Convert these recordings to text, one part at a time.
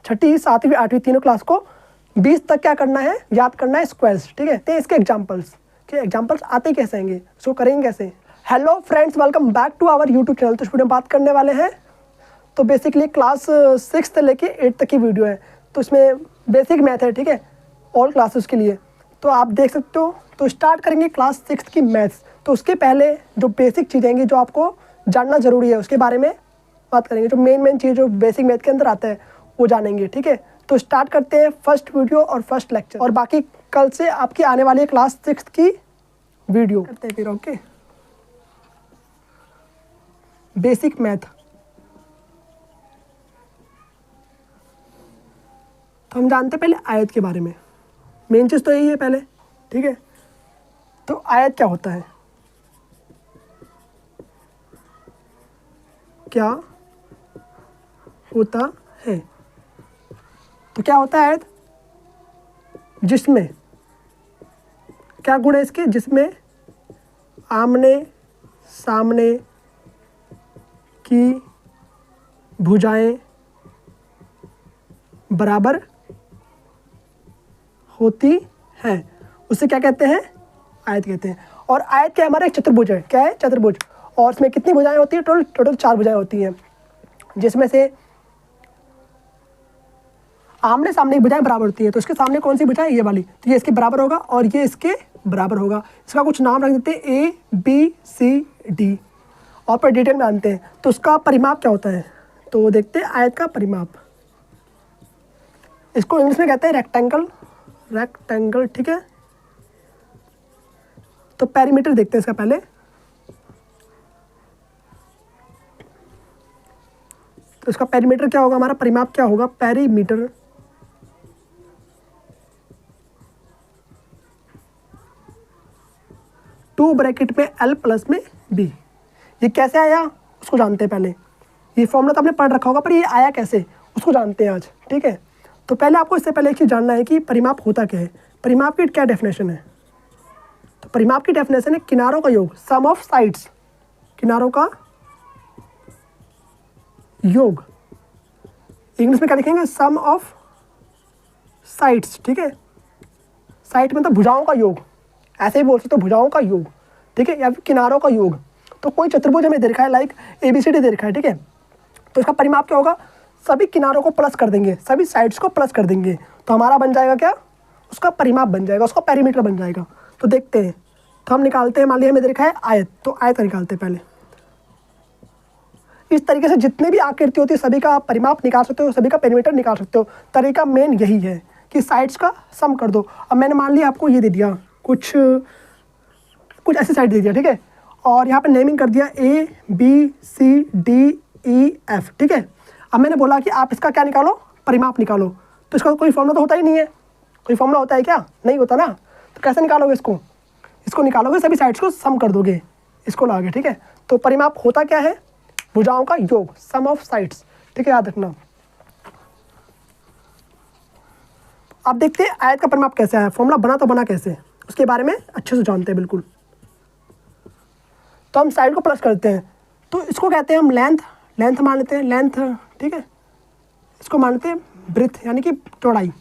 छठी, सातवीं, आठवीं तीनों क्लास को 20 तक क्या करना है, याद करना है स्क्वायर्स, ठीक है। तो इसके एग्जाम्पल्स के एग्जाम्पल्स आते कैसे आएंगे, उसको करेंगे कैसे। Hello friends, welcome back to our YouTube channel. तो इस वीडियो में बात करने वाले हैं, तो बेसिकली क्लास 6 से लेके 8 तक की वीडियो है। तो इसमें बेसिक मैथ है, ठीक है, ऑल क्लासेस के लिए। तो आप देख सकते हो। तो स्टार्ट करेंगे क्लास 6 की मैथ्स। तो उसके पहले जो बेसिक चीज़ें हैं जो आपको जानना ज़रूरी है, उसके बारे में बात करेंगे। जो मेन चीज़ जो बेसिक मैथ के अंदर आता है वो जानेंगे, ठीक है। तो स्टार्ट करते हैं फर्स्ट वीडियो और फर्स्ट लेक्चर, और बाकी कल से आपकी आने वाली है क्लास 6 की वीडियो करते हैं फिर। Okay, basic math. तो हम जानते हैं पहले आयत के बारे में। मेन चीज़ तो यही है पहले, ठीक है। तो आयत क्या होता है, क्या होता है। तो क्या होता है आयत, जिसमें क्या गुण है इसके, जिसमें आमने सामने की भुजाएं बराबर होती हैं, उसे क्या कहते हैं, आयत कहते हैं। और आयत क्या हमारा एक चतुर्भुज है, क्या है, चतुर्भुज। और इसमें कितनी भुजाएं होती है, टोटल 4 भुजाएं होती हैं, जिसमें से आमने सामने की भुजाएं बराबर होती है। तो इसके सामने कौन सी भुजाएं, ये वाली, तो ये इसके बराबर होगा और ये इसके बराबर होगा। इसका कुछ नाम रख देते हैं ABCD, और पर डिटेल में जानते हैं। तो उसका परिमाप क्या होता है, तो देखते हैं आयत का परिमाप। इसको इंग्लिश में कहते हैं रेक्टेंगल, ठीक है। तो पेरीमीटर देखते हैं इसका पहले। तो इसका पेरीमीटर क्या होगा, हमारा परिमाप क्या होगा, पेरीमीटर टू ब्रैकेट में L प्लस में B। ये कैसे आया उसको जानते हैं पहले। ये फॉर्मूला तो आपने पढ़ रखा होगा, पर ये आया कैसे उसको जानते हैं आज, ठीक है। तो पहले आपको इससे पहले एक चीज़ जानना है कि परिमाप होता क्या है। परिमाप की क्या डेफिनेशन है, तो परिमाप की डेफिनेशन है किनारों का योग, सम ऑफ साइड्स, किनारों का योग। इंग्लिश में क्या लिखेंगे, सम ऑफ साइड्स, ठीक है। साइड मतलब भुजाओं का योग, ऐसे ही बोल सकते हो, भुजाओं का योग, ठीक है, या फिर किनारों का योग। तो कोई चतुर्भुज हमें दे रखा है, लाइक ABCD दे रखा है, ठीक है। तो इसका परिमाप क्या होगा, सभी किनारों को प्लस कर देंगे, सभी साइड्स को प्लस कर देंगे, तो हमारा बन जाएगा क्या, उसका परिमाप बन जाएगा, उसका पेरीमीटर बन जाएगा। तो देखते हैं, तो हम निकालते हैं। मान लिया हमें दे रखा है आयत, तो आयत निकालते हैं पहले। इस तरीके से जितनी भी आकृति होती है सभी का परिमाप निकाल सकते हो, सभी का पेरीमीटर निकाल सकते हो। तरीका मेन यही है कि साइड्स का सम कर दो। अब मैंने मान लिया आपको ये दे दिया, कुछ ऐसे साइड दे दिया, ठीक है, और यहाँ पे नेमिंग कर दिया ABCDEF, ठीक है। अब मैंने बोला कि आप इसका क्या निकालो, परिमाप निकालो। तो इसका कोई फॉर्मूला तो होता ही नहीं है, कोई फॉर्मूला होता है क्या, नहीं होता ना। तो कैसे निकालोगे इसको निकालोगे, सभी साइड्स को सम कर दोगे, इसको लाओगे, ठीक है। तो परिमाप होता क्या है, भुजाओं का योग, सम ऑफ साइड्स, ठीक है, याद रखना। आप देखते हैं आयत का परिमाप कैसे आया, फॉर्मूला बना तो बना कैसे, उसके बारे में अच्छे से जानते हैं बिल्कुल। तो हम साइड को प्लस करते हैं, तो इसको कहते हैं हम लेंथ मान लेते हैं, लेंथ, ठीक है। इसको मान लेते हैं ब्रेथ, यानी कि चौड़ाई।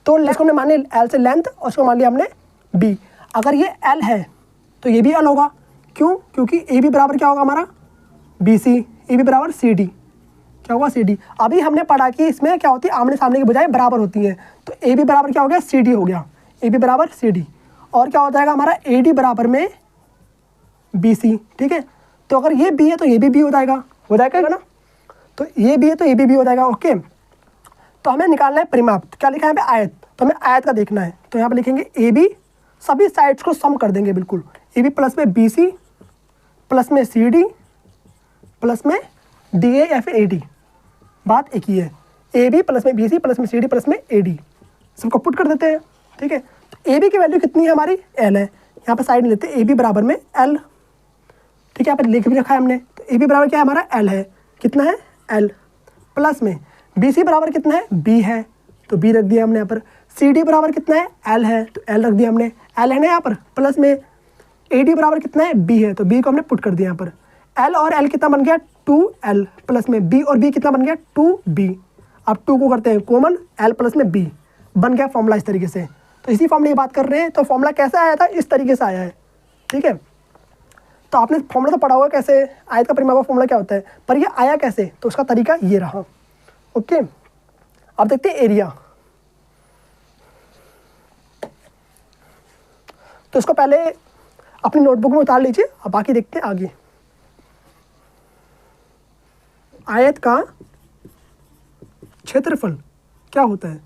तो इसको हमने मान लिया L से लेंथ, और इसको मान लिया हमने B। अगर ये L है तो ये भी L होगा, क्यों, क्योंकि AB बराबर क्या होगा हमारा, BC, AB बराबर CD, क्या होगा, CD। अभी हमने पढ़ा कि इसमें क्या होती है, आमने सामने की बजाय बराबर होती है। तो AB बराबर क्या हो गया, CD हो गया, AB बराबर CD। और क्या हो जाएगा हमारा, AD बराबर में BC, ठीक है। तो अगर ये B है तो ये भी B हो जाएगा ना। तो ये B है तो ये भी B हो जाएगा, ओके। तो हमें निकालना है परिमाप। तो क्या लिखा है यहाँ पे, आयत, तो हमें आयत का देखना है। तो यहाँ पे लिखेंगे AB, सभी साइड्स को सम कर देंगे बिल्कुल, AB प्लस में BC प्लस में CD प्लस में DA या फिर AD, बात एक ही है। AB प्लस में BC प्लस में CD प्लस में AD, सबको पुट कर देते हैं, ठीक है। तो AB की वैल्यू कितनी है हमारी, L है। यहाँ पे साइड लेते हैं, AB बराबर में L, ठीक है, यहाँ पे लिख भी रखा है हमने। तो AB बराबर क्या है हमारा, L है, कितना है, L, प्लस में BC बराबर कितना है, B है, तो B रख दिया हमने यहाँ पर। CD बराबर कितना है, L है, तो L रख दिया हमने, L है ना यहाँ पर, प्लस में AD बराबर कितना है, B है, तो B को हमने पुट कर दिया यहाँ पर। L और L कितना बन गया, 2L, प्लस में B और B कितना बन गया, 2B। अब 2 को करते हैं कॉमन, L प्लस में B, बन गया फॉर्मूला इस तरीके से। तो इसी फॉर्मूले की बात कर रहे हैं। तो फॉर्मूला कैसे आया था, इस तरीके से आया है, ठीक है। तो आपने फॉर्मूला तो पढ़ा होगा कैसे आयत का परिमाप का फॉर्मूला क्या होता है, पर ये आया कैसे, तो उसका तरीका ये रहा। ओके, अब देखते हैं एरिया। तो इसको पहले अपनी नोटबुक में उतार लीजिए, अब बाकी देखते हैं आगे। आयत का क्षेत्रफल क्या होता है,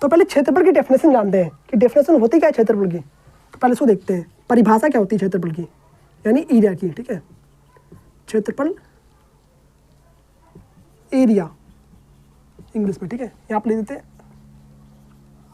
तो पहले क्षेत्रफल की डेफिनेशन जानते हैं कि डेफिनेशन होती क्या है क्षेत्रफल की। तो पहले इसको देखते हैं, परिभाषा क्या होती है क्षेत्रफल की, यानी एरिया की, ठीक है। क्षेत्रफल, एरिया इंग्लिश में, ठीक है। यहाँ पर ले देते हैं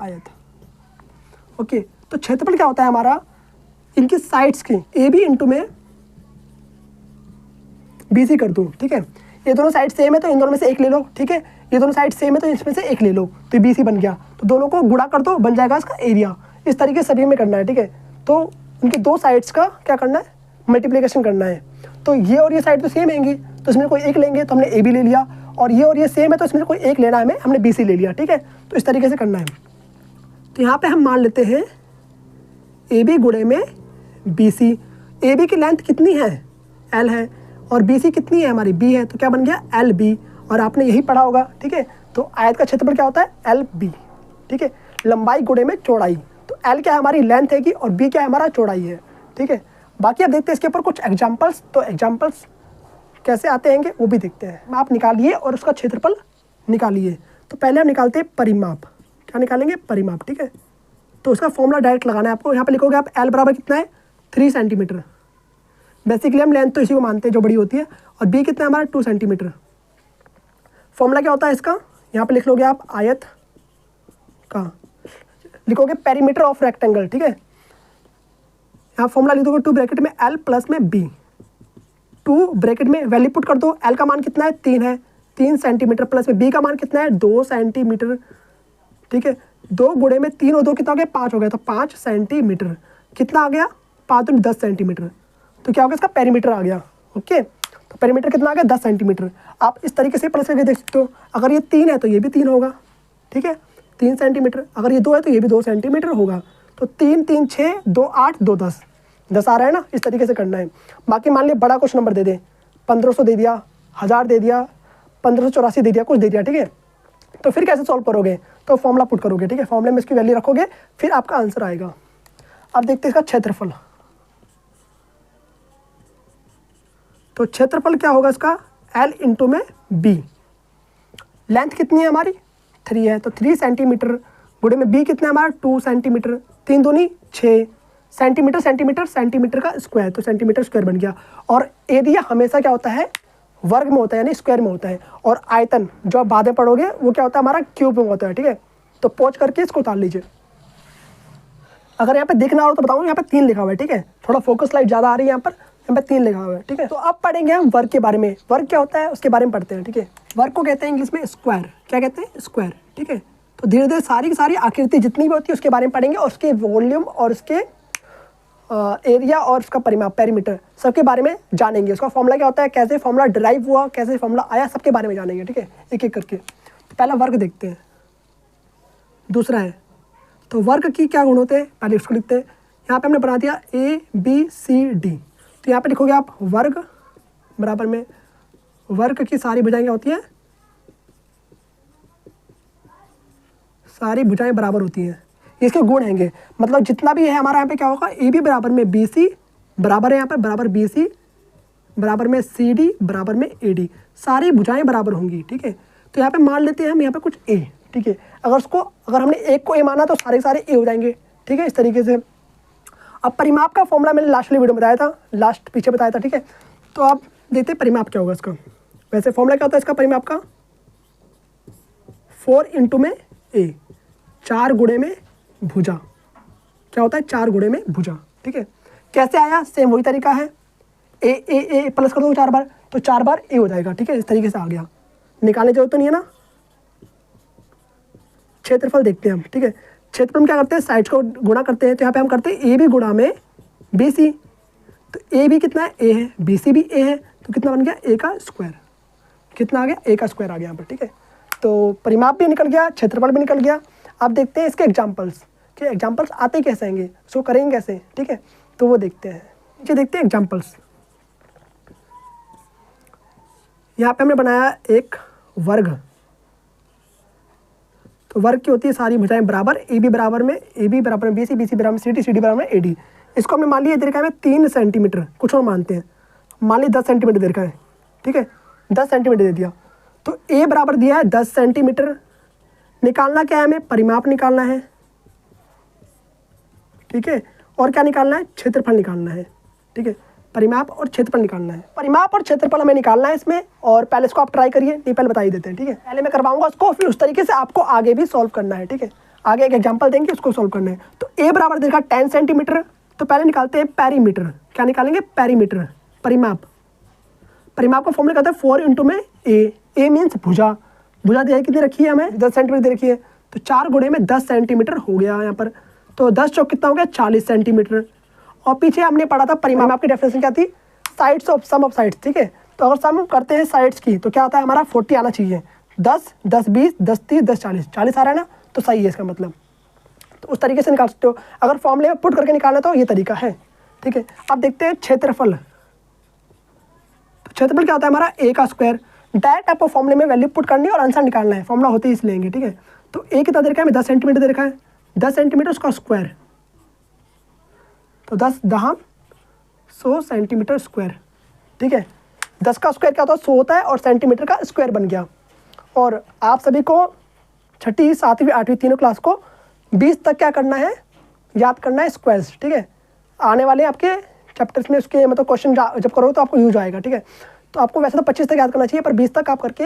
आयत। ओके, तो क्षेत्रफल क्या होता है हमारा, इनकी साइड्स की ए बी इंटू में बी सी कर दूँ, ठीक है। ये दोनों साइड सेम है तो इन दोनों में से एक ले लो, ठीक है। ये दोनों साइड सेम है तो इसमें से एक ले लो, तो बी सी बन गया। तो दोनों को गुणा कर दो, बन जाएगा इसका एरिया। इस तरीके से सभी में करना है, ठीक है। तो उनकी दो साइड्स का क्या करना है, मल्टीप्लिकेशन करना है। तो ये और ये साइड तो सेम हैंगी, तो इसमें कोई एक लेंगे, तो हमने ए बी ले लिया, और ये सेम है तो इसमें कोई एक लेना है हमें, हमने बी सी ले लिया, ठीक है। तो इस तरीके से करना है। तो यहाँ पे हम मान लेते हैं ए बी गुणे में बी सी। ए बी की लेंथ कितनी है, एल है, और बी सी कितनी है हमारी, बी है, तो क्या बन गया एल बी। और आपने यही पढ़ा होगा, ठीक है। तो आयत का क्षेत्रफल क्या होता है, एल बी, ठीक है। लंबाई गुणे में चौड़ाई, तो एल क्या हमारी लेंथ है कि, और बी क्या हमारा चौड़ाई है, ठीक है। बाकी अब देखते हैं इसके ऊपर कुछ एग्जाम्पल्स। तो एग्जाम्पल्स कैसे आते हैं वो भी देखते हैं। आप निकालिए और उसका क्षेत्रफल निकालिए। तो पहले हम निकालते हैं परिमाप। क्या निकालेंगे, परिमाप, ठीक है। तो उसका फॉर्मूला डायरेक्ट लगाना है आपको। यहाँ पे लिखोगे आप एल बराबर कितना है, 3 सेंटीमीटर। बेसिकली हम लेंथ तो इसी को मानते हैं जो बड़ी होती है, और बी कितना है हमारा, 2 सेंटीमीटर। फॉर्मूला क्या होता है इसका, यहाँ पे लिख लोगे आप आयत का, लिखोगे पेरीमीटर ऑफ रेक्टेंगल, ठीक है। यहाँ फॉर्मूला लिख दोगे 2 ब्रैकेट में एल प्लस में बी, 2 ब्रैकेट में वैल्यू पुट कर दो। एल का मान कितना है, 3 है, 3 सेंटीमीटर, प्लस में बी का मान कितना है, 2 सेंटीमीटर, ठीक है। 2 गुणे में 3 और 2 कितना हो गया, 5 हो गया, तो 5 सेंटीमीटर कितना आ गया, 5 और 10 सेंटीमीटर। तो क्या हो गया, इसका पेरीमीटर आ गया। ओके, तो पेरीमीटर कितना आ गया, 10 सेंटीमीटर। आप इस तरीके से प्लस करके देख सकते हो। अगर ये 3 है तो ये भी 3 होगा, ठीक है, 3 सेंटीमीटर। अगर ये 2 है तो ये भी 2 सेंटीमीटर होगा। तो 3 3 6 2 8 2 10 10 आ रहा है ना, इस तरीके से करना है। बाकी मान लिया बड़ा कुछ नंबर दे दें, 1500 दे दिया, 1000 दे दिया, 1584 दे दिया, कुछ दे दिया, ठीक है। तो फिर कैसे सॉल्व करोगे, तो फॉर्मूला पुट करोगे, ठीक है। फॉर्मूले में इसकी वैल्यू रखोगे, फिर आपका आंसर आएगा। अब देखते हैं इसका क्षेत्रफल। तो क्षेत्रफल क्या होगा इसका, एल इंटू में बी। लेंथ कितनी है हमारी, 3 है, तो 3 सेंटीमीटर गुणे में बी कितना है हमारा, 2 सेंटीमीटर, 3 दूनी 6 सेंटीमीटर, सेंटीमीटर सेंटीमीटर का स्क्वायर, तो सेंटीमीटर स्क्वायर बन गया। और एरिया हमेशा क्या होता है, वर्ग में होता है, यानी स्क्वायर में होता है। और आयतन जो आप बाद में पढ़ोगे वो क्या होता है हमारा, क्यूब में होता है, ठीक है। तो पहुँच करके इसको उतार लीजिए। अगर यहाँ पे देखना हो तो बताऊँ, यहाँ पे 3 लिखा हुआ है, ठीक है। थोड़ा फोकस लाइट ज़्यादा आ रही है यहाँ पे 3 लिखा हुआ है, ठीक है। तो अब पढ़ेंगे हम वर्ग के बारे में। वर्ग क्या होता है उसके बारे में पढ़ते हैं, ठीक है। वर्ग को कहते हैं इंग्लिश में स्क्वायर। क्या कहते हैं, स्क्वायर, ठीक है। तो धीरे धीरे सारी की सारी आकृति जितनी भी होती है उसके बारे में पढ़ेंगे, और उसके वॉल्यूम और उसके एरिया और उसका परिमाप, पेरीमीटर, सबके बारे में जानेंगे। उसका फॉर्मूला क्या होता है, कैसे फॉर्मूला ड्राइव हुआ, कैसे फॉर्मूला आया, सबके बारे में जानेंगे, ठीक है, एक एक करके। तो पहला वर्ग देखते हैं, दूसरा है तो वर्ग की क्या गुण होते हैं, पहले उसको लिखते हैं। यहाँ पे हमने बना दिया ए बी सी डी। तो यहाँ पे लिखोगे आप वर्ग बराबर में, वर्ग की सारी भुजाएं क्या होती हैं, सारी भुजाएं बराबर होती हैं। इसके गुण हैंगे, मतलब जितना भी है हमारा यहाँ पे क्या होगा, ए बी बराबर में बी सी बराबर है, यहाँ पे बराबर बी सी बराबर में सी डी बराबर में ए डी, सारी भुजाएं बराबर होंगी, ठीक है। तो यहाँ पे मान लेते हैं हम यहाँ पे कुछ ए, ठीक है। अगर हमने एक को ए माना तो सारे सारे ए हो जाएंगे, ठीक है, इस तरीके से। अब परिमाप का फॉर्मूला मैंने लास्ट वाली वीडियो में बताया था, लास्ट पीछे बताया था, ठीक है। तो आप देखते हैं परिमाप क्या होगा इसका। वैसे फॉर्मूला क्या होता है इसका परिमाप का, 4 इंटू में ए, 4 गुणे में भुजा। क्या होता है, 4 गुणे में भुजा, ठीक है। कैसे आया, सेम वही तरीका है, ए ए ए प्लस कर दो 4 बार, तो 4 बार ए हो जाएगा, ठीक है, इस तरीके से आ गया। निकालने की जरूरत तो नहीं है ना। क्षेत्रफल देखते हैं हम, ठीक है। क्षेत्रफल में क्या करते हैं, साइड्स को गुणा करते हैं। तो यहाँ पे हम करते हैं ए बी गुणा में बी सी। तो ए बी कितना है, ए है, बी सी भी ए है, तो कितना बन गया, ए का स्क्वायर। कितना आ गया, ए का स्क्वायर आ गया यहाँ पर, ठीक है। तो परिमाप भी निकल गया, क्षेत्रफल भी निकल गया। अब देखते हैं इसके एग्जाम्पल्स कि एग्जाम्पल्स आते कैसे आएंगे, उसको करेंगे कैसे, ठीक है। तो वो देखते हैं, नीचे देखते हैं एग्जाम्पल्स। यहाँ पे हमने बनाया एक वर्ग। तो वर्ग की होती है सारी भुजाएं बराबर, ए बी बराबर में बी सी बराबर में सी डी बराबर में ए डी। इसको हमने मान लिया दे रखा है 3 सेंटीमीटर, कुछ और मानते हैं, मान लिया 10 सेंटीमीटर दे रखा है, ठीक है, 10 सेंटीमीटर दे दिया। तो ए बराबर दिया है 10 सेंटीमीटर। निकालना क्या है हमें, परिमाप निकालना है, ठीक है, और क्या निकालना है, क्षेत्रफल निकालना है, ठीक है। परिमाप और क्षेत्रफल निकालना है, परिमाप और क्षेत्रफल हमें निकालना है इसमें। और पहले इसको आप ट्राई करिए, नहीं पहले बता ही देते हैं, ठीक है। पहले मैं करवाऊंगा उसको, फिर उस तरीके से आपको आगे भी सॉल्व करना है, ठीक है। आगे एक एग्जांपल देंगे, उसको सॉल्व करना है। तो ए बराबर देखा 10 सेंटीमीटर। तो पहले निकालते हैं पेरीमीटर। क्या निकालेंगे, पेरीमीटर, परिमाप। परिमाप का फॉर्मूला कहता है 4 इंटू में ए मीन्स भुजा। भुजा दिया कितनी रखी है हमें, 10 सेंटीमीटर दे रखी है। तो 4 गुणे में 10 सेंटीमीटर हो गया यहाँ पर। तो 10 चौक कितना हो गया, 40 सेंटीमीटर। और पीछे हमने पढ़ा था परिमाप की डेफिनेशन क्या थी, sides of sum of sides, ठीक है। तो अगर सम करते हैं साइड्स की तो क्या होता है हमारा 40 आना चाहिए। 10, 10, 20, 10, 30, 10, 40, 40 आ रहा है ना, तो सही है इसका मतलब। तो उस तरीके से निकाल सकते हो। अगर फॉर्मूले में पुट करके निकालना तो ये तरीका है, ठीक है। अब देखते हैं क्षेत्रफल। तो क्षेत्रफल क्या होता है हमारा, ए का स्क्वायर। डायरेक्ट आपको फॉर्मूले में वैल्यू पुट करनी है और आंसर निकालना है, फॉर्मूला होते ही इस लेंगे, ठीक है। तो ए कितना दे रखा है, 10 सेंटीमीटर दे रखा है, 10 सेंटीमीटर उसका स्क्वायर। तो 10 दहां 100 सेंटीमीटर स्क्वायर, ठीक है। 10 का स्क्वायर क्या होता है, 100 होता है, और सेंटीमीटर का स्क्वायर बन गया। और आप सभी को 6ठी, 7वीं, 8वीं तीनों क्लास को 20 तक क्या करना है, याद करना है स्क्वायर्स, ठीक है। आने वाले आपके चैप्टर्स में उसके मतलब क्वेश्चन जब करोगे तो आपको यूज आएगा, ठीक है। तो आपको वैसे तो 25 तक याद करना चाहिए, पर 20 तक आप करके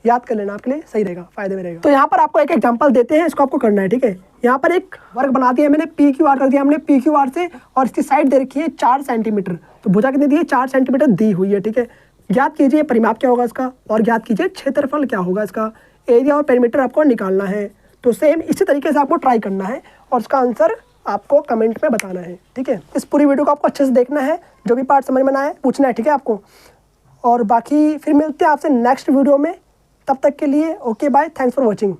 याद कर लेना, आपके लिए सही रहेगा, फायदे में रहेगा। तो यहाँ पर आपको एक एग्जांपल देते हैं, इसको आपको करना है, ठीक है। यहाँ पर एक वर्ग बना दिया मैंने, पी क्यू आर कर दिया हमने पी क्यू आर से, और इसकी साइड दे रखी है 4 सेंटीमीटर। तो भुजा कितनी दी है, 4 सेंटीमीटर दी हुई है, ठीक है। ज्ञात कीजिए परिमाप क्या होगा इसका, और ज्ञात कीजिए क्षेत्रफल क्या होगा इसका। एरिया और पेरीमीटर आपको निकालना है। तो सेम इसी तरीके से आपको ट्राई करना है, और उसका आंसर आपको कमेंट में बताना है, ठीक है। इस पूरी वीडियो को आपको अच्छे से देखना है, जो भी पार्ट समझ में ना आए पूछना है, ठीक है आपको। और बाकी फिर मिलते हैं आपसे नेक्स्ट वीडियो में, तब तक के लिए okay bye, thanks for watching.